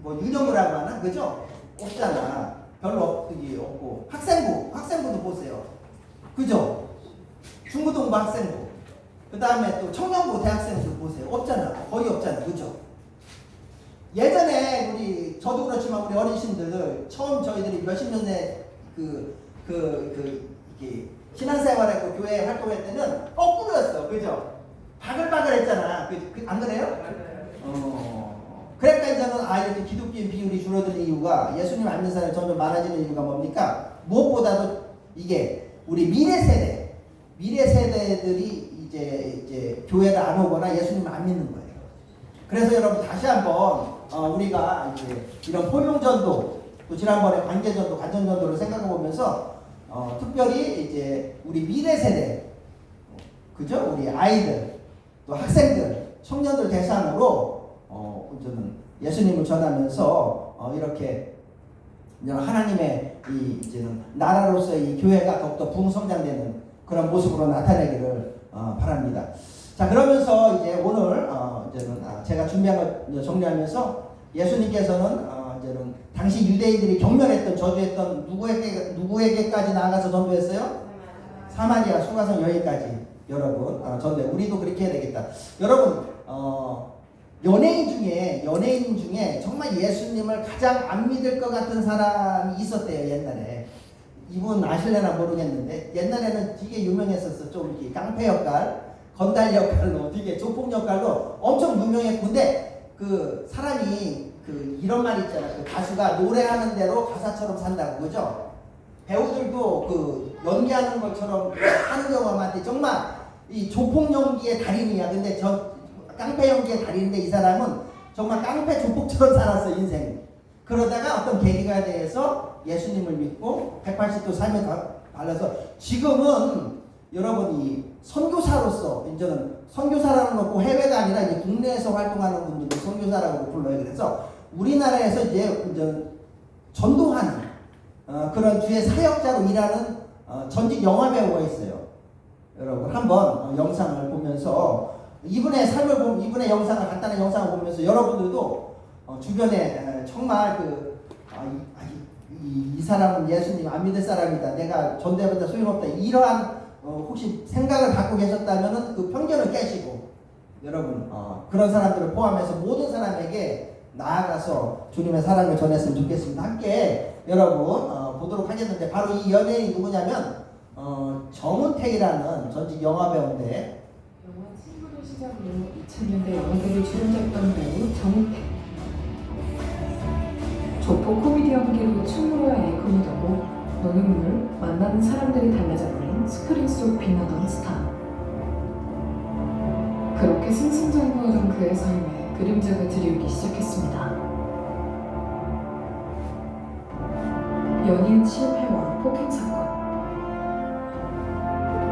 뭐 유령이라고 하나 그죠? 없잖아. 별로 없고 학생부도 보세요. 그죠? 중고등부 학생부 그 다음에 또 청년부 대학생들 보세요. 없잖아. 거의 없잖아. 그죠? 예전에 저도 그렇지만 우리 어르신들 처음 저희들이 몇십 년에 이렇게 신앙생활했고 교회 활동할 때는 거꾸로였어. 그죠? 바글바글 했잖아. 안 그래요? 그러니까 이제는 이렇게 기독교인 비율이 줄어드는 이유가 예수님 안 믿는 사람이 점점 많아지는 이유가 뭡니까? 무엇보다도 이게 우리 미래 세대들이 이제 교회를 안 오거나 예수님을 안 믿는 거예요. 그래서 여러분 다시 한번 우리가 이제 이런 포용전도 또 지난번에 관계전도, 간전전도를 생각해 보면서 특별히 이제 우리 미래 세대, 그죠? 우리 아이들, 또 학생들, 청년들 대상으로 저는 예수님을 전하면서 이렇게 하나님의 이제는 나라로서의 이 교회가 더욱더 부흥성장되는 그런 모습으로 나타내기를 바랍니다. 자, 그러면서 이제 오늘 이제는 제가 준비한 걸 정리하면서 예수님께서는 이제는 당시 유대인들이 경멸했던 저주했던 누구에게까지 나아가서 전도했어요? 사마리아 수가성 여인까지 여러분 전도해. 우리도 그렇게 해야 되겠다. 여러분 연예인 중에 정말 예수님을 가장 안 믿을 것 같은 사람이 있었대요. 옛날에. 이분 아실래나 모르겠는데 옛날에는 되게 유명했었어. 좀 이렇게 깡패 역할, 건달 역할로 되게 조폭 역할로 엄청 유명했고 근데 그 사람이 이런 말 있잖아. 그 가수가 노래하는 대로 가사처럼 산다고. 그죠? 배우들도 연기하는 것처럼 하는 경우가 많대. 정말 이 조폭 연기의 달인이야. 근데 깡패 연기의 달인인데 이 사람은 정말 깡패 조폭처럼 살았어 인생. 그러다가 어떤 계기가 돼서 예수님을 믿고 180도 삶에 달라서 지금은 여러분이 선교사로서 이제는 선교사라는 건 꼭 해외가 아니라 이제 국내에서 활동하는 분들을 선교사라고 불러요. 그래서 우리나라에서 이제 전도하는 그런 주의 사역자로 일하는 전직 영화 배우가 있어요. 여러분 한번 영상을 보면서 이분의 삶을 보면 이분의 영상을 간단한 영상을 보면서 여러분들도 주변에 정말 이 사람은 예수님 안 믿을 사람이다. 내가 전도해봤자 소용없다. 이러한 혹시 생각을 갖고 계셨다면은 그 편견을 깨시고 여러분 그런 사람들을 포함해서 모든 사람에게 나아가서 주님의 사랑을 전했으면 좋겠습니다. 함께 여러분 보도록 하겠는데 바로 이 연예인이 누구냐면 정은택이라는 전직 영화 배우인데 영화 친구를 시작으로 2000년대 영화계를 주름잡던 배우 정은택. 조폭 코미디 연기로 충무로와 애콘이 되고 노는물 만나는 사람들이 달라져버린 스크린 속 빛나던 스타. 그렇게 승승장구하던 그의 삶에 그림자가 들이오기 시작했습니다. 연이은 실패와 폭행 사건.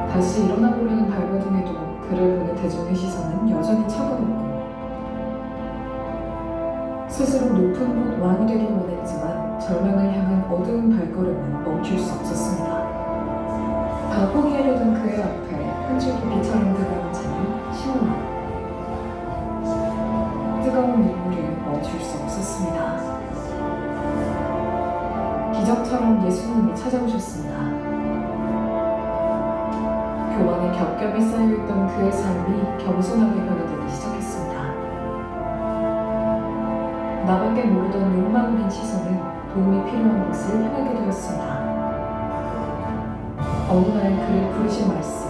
다시 일어나보려는 발버둥에도 그를 보는 대중의 시선은 여전히 차가웠고 스스로 높은 곳 왕이 되길 원했지만 절망을 향한 어두운 발걸음은 멈출 수 없었습니다. 다 포기하려던 그의 앞에 한 줄기 빛처럼 다가온 자는 신우와 뜨거운 눈물을 멈출 수 없었습니다. 기적처럼 예수님이 찾아오셨습니다. 교만에 겹겹이 쌓여있던 그의 삶이 겸손하게 변화되기 시작했습니다. 나밖에 모르던 욕망인 시선은 도움이 필요한 곳을 향하게 되었습니다. 어느 날 그를 부르신 말씀.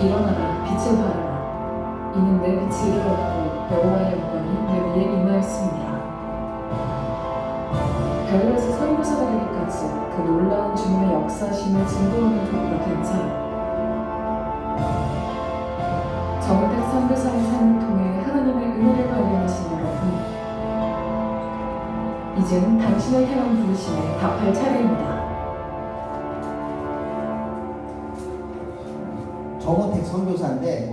일어나라 빛을 발하라. 이는 내 빛이 이르렀고 여호와의 영광이 내 위에 임하였습니다. 별에서 선교사가 되기까지 그 놀라운 주님의 역사심을 증거하는 도구가 된 사람. 정은택 선교사의 삶을 통해 하나님의 은혜를 발견하신 여러분, 이제는 당신을 향한 부르심에 답할 차례입니다. 정은택 선교사인데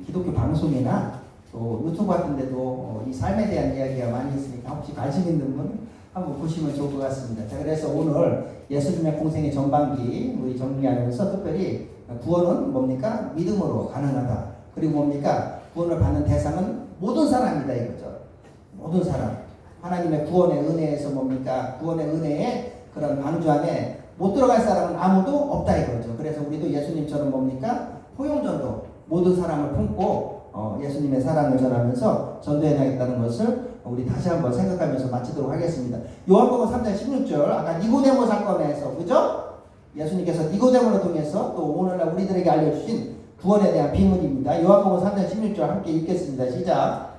기독교 방송이나 또 유튜브 같은 데도 이 삶에 대한 이야기가 많이 있으니까 혹시 관심 있는 분 한번 보시면 좋을 것 같습니다. 자, 그래서 오늘 예수님의 공생의 전반기 우리 정리하면서 특별히 구원은 뭡니까? 믿음으로 가능하다. 그리고 뭡니까? 구원을 받는 대상은 모든 사람이다 이거죠. 모든 사람. 하나님의 구원의 은혜에서 뭡니까? 구원의 은혜에 그런 방주 안에 못 들어갈 사람은 아무도 없다 이거죠. 그래서 우리도 예수님처럼 뭡니까? 포용전도 모든 사람을 품고 예수님의 사랑을 전하면서 전도해야겠다는 것을 우리 다시 한번 생각하면서 마치도록 하겠습니다. 요한복음 3장 16절 아까 니고데모 사건에서 그죠? 예수님께서 니고데모를 통해서 또 오늘날 우리들에게 알려주신 구원에 대한 비밀입니다. 요한복음 3장 16절 함께 읽겠습니다. 시작.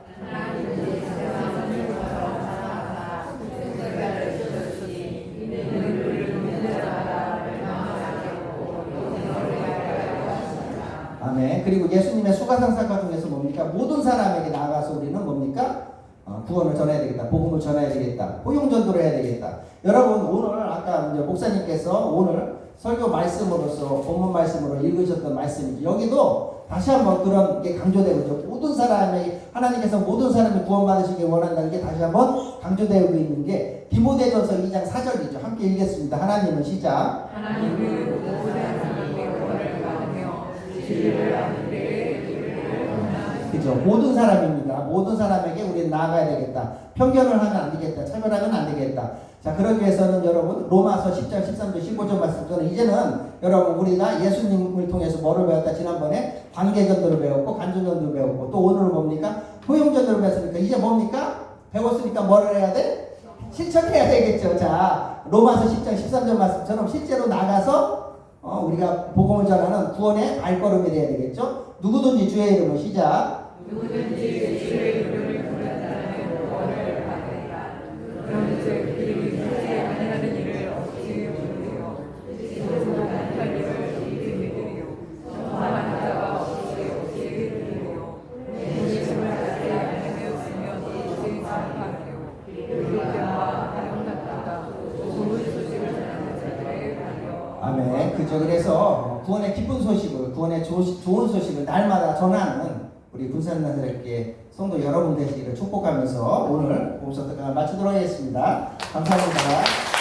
아멘. 그리고 예수님의 수가상 사건 중에서 뭡니까? 모든 사람에게 나아가서 우리는 뭡니까? 구원을 전해야 되겠다. 복음을 전해야 되겠다. 포용전도를 해야 되겠다. 여러분 오늘 아까 이제 목사님께서 오늘 설교 말씀으로서 본문 말씀으로 읽으셨던 말씀이죠. 여기도 다시 한번 그런 게 강조되고 있죠. 모든 사람이 하나님께서 모든 사람이 구원받으시길 원한다는 게 다시 한번 강조되고 있는 게 디모데전서 2장 4절이죠. 함께 읽겠습니다. 하나님은 시작. 하나님은 모든 사람에게 구원을 받으며 진리를 아는 데에 그죠? 모든 사람입니다. 모든 사람에게 우리는 나아가야 되겠다. 편견을 하면 안 되겠다. 차별하면 안 되겠다. 자, 그러기 위해서는 여러분 로마서 10장 13절 15절 말씀 저는 이제는 여러분 우리가 예수님을 통해서 뭐를 배웠다. 지난번에 관계전도를 배웠고 간증전도를 배웠고 또 오늘은 뭡니까? 포용전도를 배웠으니까 이제 뭡니까? 배웠으니까 뭐를 해야 돼? 실천해야 되겠죠. 자, 로마서 10장 13절 말씀처럼 실제로 나가서 우리가 복음을 전하는 구원의 발걸음이 돼야 되겠죠. 누구든지 주의 이름을 시작. 누구든지 주의 이름을 부르는 자는 구원을 받으리라. 그런즉 그들이 그렇게 아니하는 일을 없이 부르며 스스로 못한 일을 없이 믿으리요 정한 자가 없이 들으리요 예수님을 받지 않으면 없이 그죠. 그래서 구원의 기쁜 소식을, 구원의 좋은 소식을 날마다 전하는 우리 군산나들에게 성도 여러분 되시기를 축복하면서 오늘 봉사 특강을 마치도록 하겠습니다. 감사합니다.